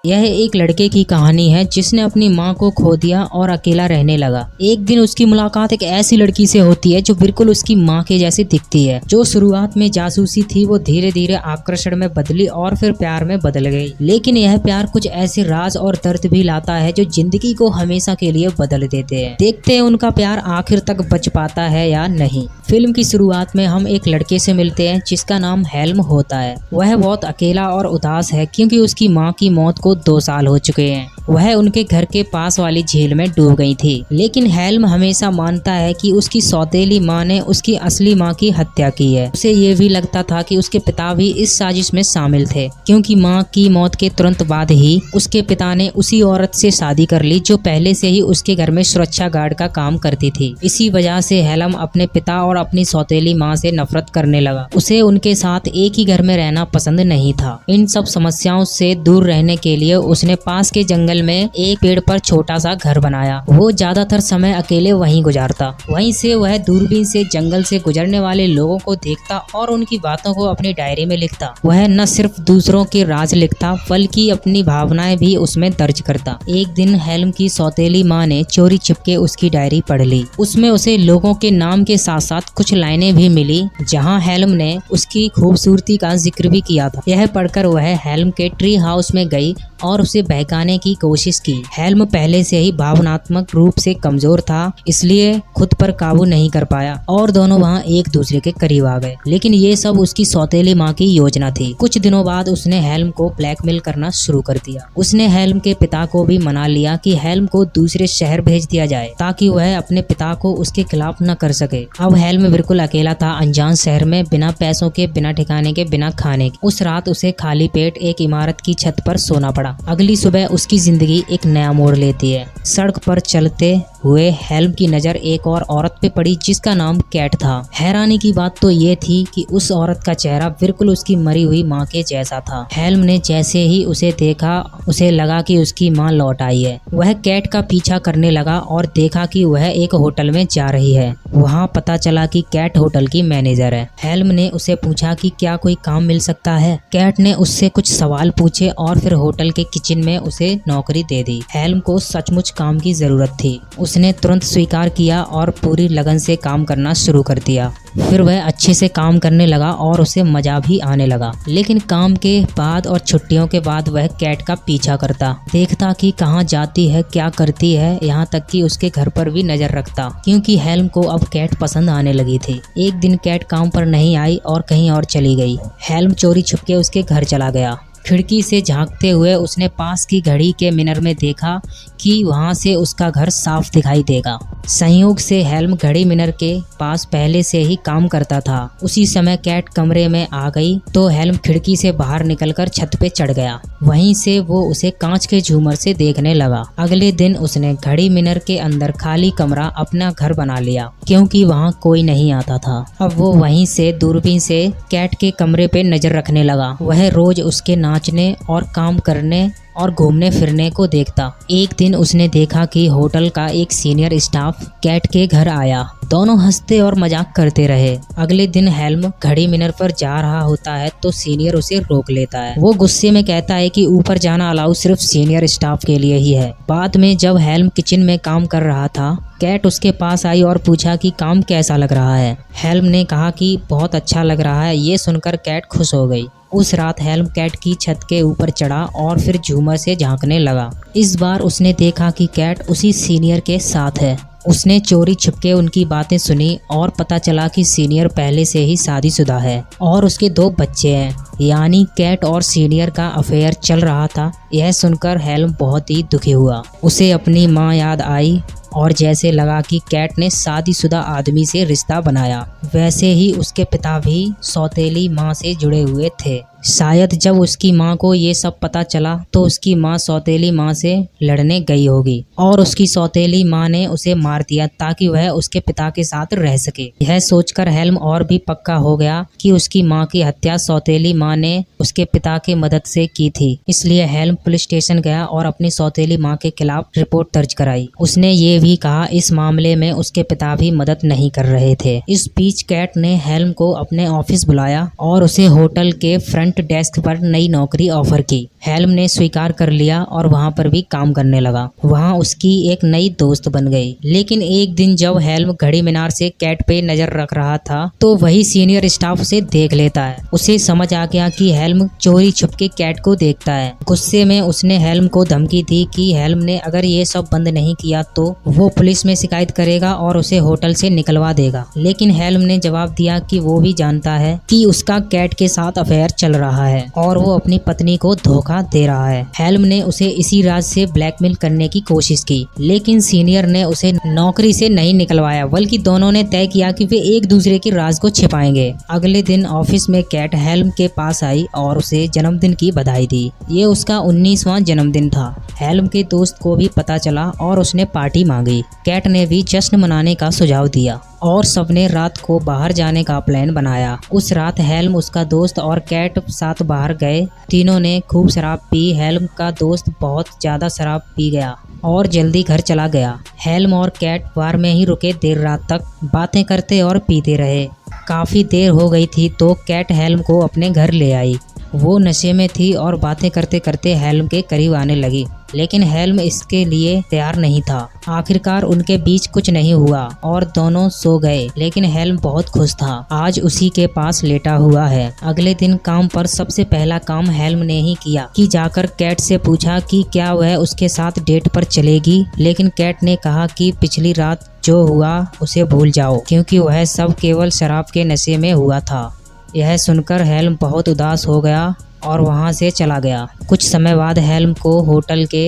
यह एक लड़के की कहानी है जिसने अपनी माँ को खो दिया और अकेला रहने लगा। एक दिन उसकी मुलाकात एक ऐसी लड़की से होती है जो बिल्कुल उसकी माँ के जैसी दिखती है। जो शुरुआत में जासूसी थी वो धीरे धीरे आकर्षण में बदली और फिर प्यार में बदल गई। लेकिन यह प्यार कुछ ऐसे राज और दर्द भी लाता है जो जिंदगी को हमेशा के लिए बदल देते हैं। देखते हैं उनका प्यार आखिर तक बच पाता है या नहीं। फिल्म की शुरुआत में हम एक लड़के से मिलते हैं जिसका नाम हेल्म होता है। वह बहुत अकेला और उदास है क्योंकि उसकी माँ की मौत को 2 साल हो चुके हैं। वह उनके घर के पास वाली झील में डूब गई थी। लेकिन हेल्म हमेशा मानता है कि उसकी सौतेली माँ ने उसकी असली माँ की हत्या की है। उसे ये भी लगता था कि उसके पिता भी इस साजिश में शामिल थे क्योंकि माँ की मौत के तुरंत बाद ही उसके पिता ने उसी औरत से शादी कर ली जो पहले से ही उसके घर में सुरक्षा गार्ड का काम करती थी। इसी वजह से हेल्म अपने पिता और अपनी सौतेली माँ से नफरत करने लगा। उसे उनके साथ एक ही घर में रहना पसंद नहीं था। इन सब समस्याओं से दूर रहने के लिए उसने पास के जंगल में एक पेड़ पर छोटा सा घर बनाया। वो ज्यादातर समय अकेले वहीं गुजारता। वहीं से वह दूरबीन से जंगल से गुजरने वाले लोगों को देखता और उनकी बातों को अपनी डायरी में लिखता। वह न सिर्फ दूसरों के राज लिखता बल्कि अपनी भावनाएं भी उसमें दर्ज करता। एक दिन हेल्म की सौतेली माँ ने चोरी छिपके उसकी डायरी पढ़ ली। उसमें उसे लोगों के नाम के साथ साथ कुछ लाइनें भी मिली जहाँ हेल्म ने उसकी खूबसूरती का जिक्र भी किया था। यह पढ़कर वह हेल्म के ट्री हाउस में गई और उसे बहकाने की कोशिश की। हेल्म पहले से ही भावनात्मक रूप से कमजोर था इसलिए खुद पर काबू नहीं कर पाया और दोनों वहां एक दूसरे के करीब आ गए। लेकिन ये सब उसकी सौतेली माँ की योजना थी। कुछ दिनों बाद उसने हेल्म को ब्लैकमेल करना शुरू कर दिया। उसने हेल्म के पिता को भी मना लिया कि हेल्म को दूसरे शहर भेज दिया जाए ताकि वह अपने पिता को उसके खिलाफ न कर सके। अब हेल्म बिल्कुल अकेला था अनजान शहर में, बिना पैसों के, बिना ठिकाने के, बिना खाने के। उस रात उसे खाली पेट एक इमारत की छत पर सोना पड़ा। अगली सुबह उसकी जिंदगी एक नया मोड़ लेती है। सड़क पर चलते हुए हेल्म की नजर एक और औरत पे पड़ी जिसका नाम कैट था। हैरानी की बात तो ये थी कि उस औरत का चेहरा बिल्कुल उसकी मरी हुई माँ के जैसा था। हेल्म ने जैसे ही उसे देखा उसे लगा कि उसकी माँ लौट आई है। वह कैट का पीछा करने लगा और देखा कि वह एक होटल में जा रही है। वहाँ पता चला कि कैट होटल की मैनेजर है। हेल्म ने उसे पूछा कि क्या कोई काम मिल सकता है। कैट ने उससे कुछ सवाल पूछे और फिर होटल के किचन में उसे नौकरी दे दी। हेल्म को सचमुच काम की जरूरत थी। उसने तुरंत स्वीकार किया और पूरी लगन से काम करना शुरू कर दिया। फिर वह अच्छे से काम करने लगा और उसे मजा भी आने लगा। लेकिन काम के बाद और छुट्टियों के बाद वह कैट का पीछा करता, देखता कि कहाँ जाती है, क्या करती है, यहाँ तक कि उसके घर पर भी नजर रखता क्योंकि हेल्म को अब कैट पसंद आने लगी थी। एक दिन कैट काम पर नहीं आई और कहीं और चली गई। हेल्म चोरी छुपके उसके घर चला गया। खिड़की से झांकते हुए उसने पास की घड़ी के मिरर में देखा कि वहां से उसका घर साफ दिखाई देगा। संयोग से हेल्म घड़ी मिरर के पास पहले से ही काम करता था। उसी समय कैट कमरे में आ गई तो हेल्म खिड़की से बाहर निकलकर छत पे चढ़ गया। वहीं से वो उसे कांच के झूमर से देखने लगा। अगले दिन उसने घड़ी मिरर के अंदर खाली कमरा अपना घर बना लिया क्योंकि वहाँ कोई नहीं आता था। अब वो वहीं से दूरबीन से कैट के कमरे पे नजर रखने लगा। वह रोज उसके नाचने और काम करने और घूमने फिरने को देखता। एक दिन उसने देखा कि होटल का एक सीनियर स्टाफ कैट के घर आया। दोनों हंसते और मजाक करते रहे। अगले दिन हेल्म घड़ी मिरर पर जा रहा होता है तो सीनियर उसे रोक लेता है। वो गुस्से में कहता है कि ऊपर जाना अलाउ सिर्फ सीनियर स्टाफ के लिए ही है। बाद में जब हेल्म किचन में काम कर रहा था कैट उसके पास आई और पूछा कि काम कैसा लग रहा है। हेल्म ने कहा कि बहुत अच्छा लग रहा है। ये सुनकर कैट खुश हो गई। उस रात हेल्म कैट की छत के ऊपर चढ़ा और फिर झूमर से झांकने लगा। इस बार उसने देखा कि कैट उसी सीनियर के साथ है। उसने चोरी छिपके उनकी बातें सुनी और पता चला कि सीनियर पहले से ही शादीशुदा है और उसके 2 बच्चे हैं, यानी कैट और सीनियर का अफेयर चल रहा था। यह सुनकर हेल्म बहुत ही दुखी हुआ। उसे अपनी माँ याद आई और जैसे लगा कि कैट ने शादीशुदा आदमी से रिश्ता बनाया। वैसे ही उसके पिता भी सौतेली माँ से जुड़े हुए थे। शायद जब उसकी माँ को ये सब पता चला तो उसकी माँ सौतेली माँ से लड़ने गई होगी और उसकी सौतेली माँ ने उसे मार दिया ताकि वह उसके पिता के साथ रह सके। यह सोचकर हेल्म और भी पक्का हो गया कि उसकी माँ की हत्या सौतेली माँ ने उसके पिता की मदद से की थी। इसलिए हेल्म पुलिस स्टेशन गया और अपनी सौतेली माँ के खिलाफ रिपोर्ट दर्ज कराई। उसने ये भी कहा इस मामले में उसके पिता भी मदद नहीं कर रहे थे। इस बीच कैट ने हेल्म को अपने ऑफिस बुलाया और उसे होटल के फ्रंट फ्रंट डेस्क पर नई नौकरी ऑफर की। हेल्म ने स्वीकार कर लिया और वहाँ पर भी काम करने लगा। वहाँ उसकी एक नई दोस्त बन गई। लेकिन एक दिन जब हेल्म घड़ी मीनार से कैट पे नजर रख रहा था तो वही सीनियर स्टाफ उसे देख लेता है। उसे समझ आ गया कि हेल्म चोरी छुपके कैट को देखता है। गुस्से में उसने हेल्म को धमकी दी कि हेल्म ने अगर ये सब बंद नहीं किया तो वो पुलिस में शिकायत करेगा और उसे होटल से निकलवा देगा। लेकिन हेल्म ने जवाब दिया कि वो भी जानता है कि उसका कैट के साथ अफेयर चल रहा है और वो अपनी पत्नी को धोखा दे रहा है। हेल्म ने उसे इसी राज से ब्लैकमेल करने की कोशिश की, लेकिन सीनियर ने उसे नौकरी से नहीं निकलवाया, बल्कि दोनों ने तय किया कि वे एक दूसरे के राज को छिपाएंगे। अगले दिन ऑफिस में कैट हेल्म के पास आई और उसे जन्मदिन की बधाई दी। ये उसका 19वां जन्मदिन था। हेल्म के दोस्त को भी पता चला और उसने पार्टी मांगी। कैट ने भी जश्न मनाने का सुझाव दिया और सबने रात को बाहर जाने का प्लान बनाया। उस रात हेल्म, उसका दोस्त और कैट साथ बाहर गए। तीनों ने खूब शराब पी। हेल्म का दोस्त बहुत ज्यादा शराब पी गया और जल्दी घर चला गया। हेल्म और कैट बार में ही रुके। देर रात तक बातें करते और पीते रहे। काफी देर हो गई थी तो कैट हेल्म को अपने घर ले आई। वो नशे में थी और बातें करते करते हेल्म के करीब आने लगी, लेकिन हेल्म इसके लिए तैयार नहीं था। आखिरकार उनके बीच कुछ नहीं हुआ और दोनों सो गए, लेकिन हेल्म बहुत खुश था। आज उसी के पास लेटा हुआ है। अगले दिन काम पर सबसे पहला काम हेल्म ने ही किया कि जाकर कैट से पूछा कि क्या वह उसके साथ डेट पर चलेगी। लेकिन कैट ने कहा कि पिछली रात जो हुआ उसे भूल जाओ, क्योंकि वह सब केवल शराब के नशे में हुआ था। यह सुनकर हेल्म बहुत उदास हो गया और वहां से चला गया। कुछ समय बाद हेल्म को होटल के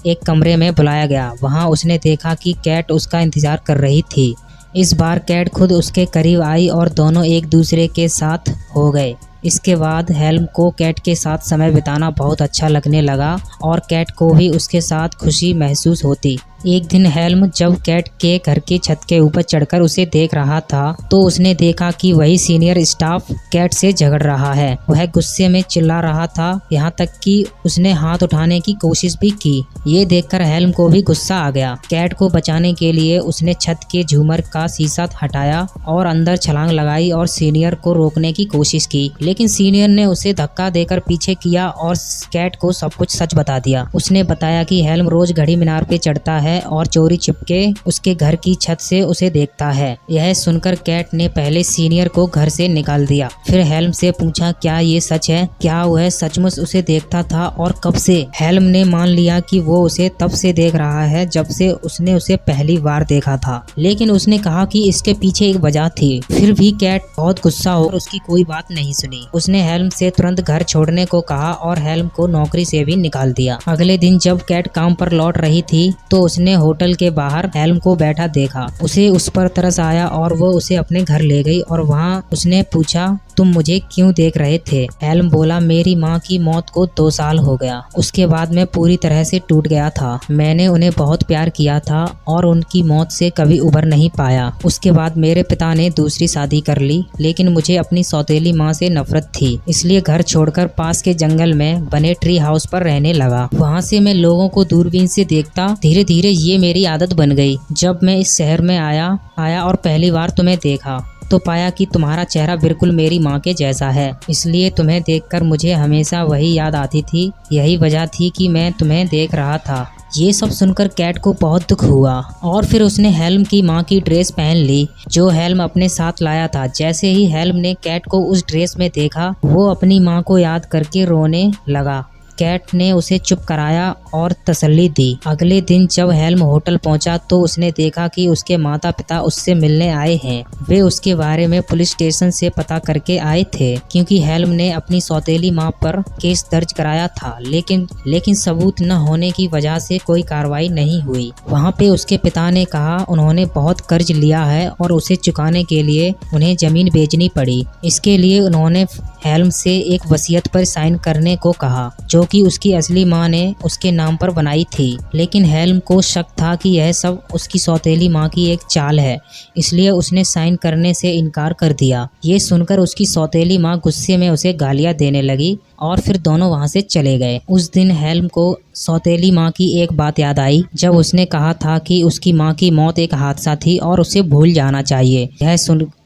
एक कमरे में बुलाया गया। वहां उसने देखा कि कैट उसका इंतजार कर रही थी। इस बार कैट खुद उसके करीब आई और दोनों एक दूसरे के साथ हो गए। इसके बाद हेल्म को कैट के साथ समय बिताना बहुत अच्छा लगने लगा और कैट को भी उसके साथ खुशी महसूस होती। एक दिन हेल्म जब कैट के घर की छत के ऊपर चढ़कर उसे देख रहा था तो उसने देखा कि वही सीनियर स्टाफ कैट से झगड़ रहा है। वह गुस्से में चिल्ला रहा था, यहाँ तक कि उसने हाथ उठाने की कोशिश भी की। ये देखकर हेल्म को भी गुस्सा आ गया। कैट को बचाने के लिए उसने छत के झूमर का शीशा हटाया और अंदर छलांग लगाई और सीनियर को रोकने की कोशिश की, लेकिन सीनियर ने उसे धक्का देकर पीछे किया और कैट को सब कुछ सच बता दिया। उसने बताया कि हेल्म रोज घड़ी मीनार पे चढ़ता है और चोरी छिपके उसके घर की छत से उसे देखता है। यह सुनकर कैट ने पहले सीनियर को घर से निकाल दिया। फिर हेल्म से पूछा, क्या ये सच है? क्या वह सचमुच उसे देखता था और कब से? हेल्म ने मान लिया कि वो उसे तब से देख रहा है जब से उसने उसे पहली बार देखा था, लेकिन उसने कहा कि इसके पीछे एक वजह थी। फिर भी कैट बहुत गुस्सा हो उसकी कोई बात नहीं सुनी। उसने हेल्म से तुरंत घर छोड़ने को कहा और हेल्म को नौकरी से भी निकाल दिया। अगले दिन जब कैट काम पर लौट रही थी तो उसने होटल के बाहर हेल्म को बैठा देखा। उसे उस पर तरस आया और वो उसे अपने घर ले गई और वहाँ उसने पूछा, तुम मुझे क्यों देख रहे थे? हेल्म बोला, मेरी माँ की मौत को 2 साल हो गया। उसके बाद मैं पूरी तरह से टूट गया था। मैंने उन्हें बहुत प्यार किया था और उनकी मौत से कभी उबर नहीं पाया। उसके बाद मेरे पिता ने दूसरी शादी कर ली, लेकिन मुझे अपनी सौतेली माँ से नफरत थी, इसलिए घर छोड़कर पास के जंगल में बने ट्री हाउस पर रहने लगा। वहाँ से मैं लोगों को दूरबीन से देखता। धीरे धीरे ये मेरी आदत बन गई। जब मैं इस शहर में आया और पहली बार तुम्हें देखा तो पाया कि तुम्हारा चेहरा बिल्कुल मेरी माँ के जैसा है, इसलिए तुम्हें देखकर मुझे हमेशा वही याद आती थी। यही वजह थी कि मैं तुम्हें देख रहा था। ये सब सुनकर कैट को बहुत दुख हुआ और फिर उसने हेल्म की माँ की ड्रेस पहन ली जो हेल्म अपने साथ लाया था। जैसे ही हेल्म ने कैट को उस ड्रेस में देखा, वो अपनी माँ को याद करके रोने लगा। कैट ने उसे चुप कराया और तसल्ली दी। अगले दिन जब हेल्म होटल पहुंचा तो उसने देखा कि उसके माता पिता उससे मिलने आए हैं। वे उसके बारे में पुलिस स्टेशन से पता करके आए थे, क्योंकि हेल्म ने अपनी सौतेली माँ पर केस दर्ज कराया था, लेकिन सबूत न होने की वजह से कोई कार्रवाई नहीं हुई। वहाँ पे उसके पिता ने कहा उन्होंने बहुत कर्ज लिया है और उसे चुकाने के लिए उन्हें जमीन बेचनी पड़ी। इसके लिए उन्होंने हेल्म से एक वसीयत पर साइन करने को कहा, जो कि उसकी असली माँ ने उसके नाम पर बनाई थी। लेकिन हेल्म को शक था कि यह सब उसकी सौतेली माँ की एक चाल है, इसलिए उसने साइन करने से इनकार कर दिया। ये सुनकर उसकी सौतेली माँ गुस्से में उसे गालियाँ देने लगी। और फिर दोनों वहाँ से चले गए। उस दिन हेल्म को सौतेली माँ की एक बात याद आई, जब उसने कहा था कि उसकी माँ की मौत एक हादसा थी और उसे भूल जाना चाहिए।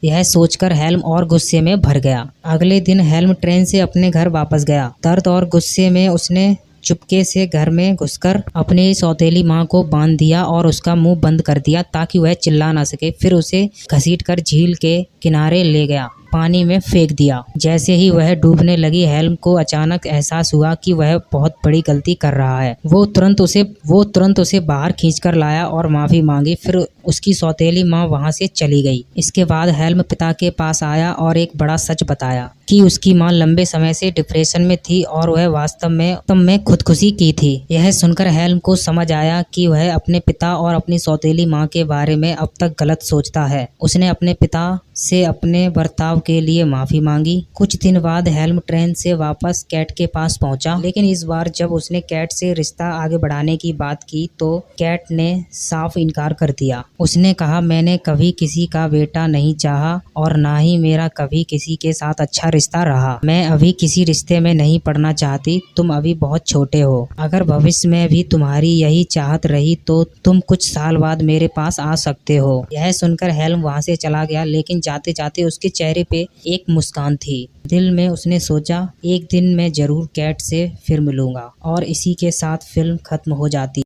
यह सोचकर हेल्म और गुस्से में भर गया। अगले दिन हेल्म ट्रेन से अपने घर वापस गया। दर्द और गुस्से में उसने चुपके से घर में घुसकर अपनी सौतेली माँ को बांध दिया और उसका मुंह बंद कर दिया ताकि वह चिल्ला ना सके। फिर उसे घसीटकर झील के किनारे ले गया, पानी में फेंक दिया। जैसे ही वह डूबने लगी, हेल्म को अचानक एहसास हुआ कि वह बहुत बड़ी गलती कर रहा है। वो तुरंत उसे बाहर खींचकर लाया और माफी मांगी। फिर उसकी सौतेली माँ वहाँ से चली गई। इसके बाद हेल्म पिता के पास आया और एक बड़ा सच बताया कि उसकी माँ लंबे समय से डिप्रेशन में थी और वह वास्तव में खुदकुशी की थी। यह सुनकर हेल्म को समझ आया कि वह अपने पिता और अपनी सौतेली माँ के बारे में अब तक गलत सोचता है। उसने अपने पिता से अपने बर्ताव के लिए माफी मांगी। कुछ दिन बाद हेल्म ट्रेन से वापस कैट के पास पहुंचा, लेकिन इस बार जब उसने कैट से रिश्ता आगे बढ़ाने की बात की तो कैट ने साफ इनकार कर दिया। उसने कहा, मैंने कभी किसी का बेटा नहीं चाहा और ना ही मेरा कभी किसी के साथ अच्छा रिश्ता रहा। मैं अभी किसी रिश्ते में नहीं पड़ना चाहती। तुम अभी बहुत छोटे हो। अगर भविष्य में भी तुम्हारी यही चाहत रही तो तुम कुछ साल बाद मेरे पास आ सकते हो। यह सुनकर हेल्म वहाँ से चला गया, लेकिन जाते जाते उसके चेहरे पे एक मुस्कान थी। दिल में उसने सोचा, एक दिन मैं जरूर कैट से फिर मिलूंगा। और इसी के साथ फिल्म खत्म हो जाती।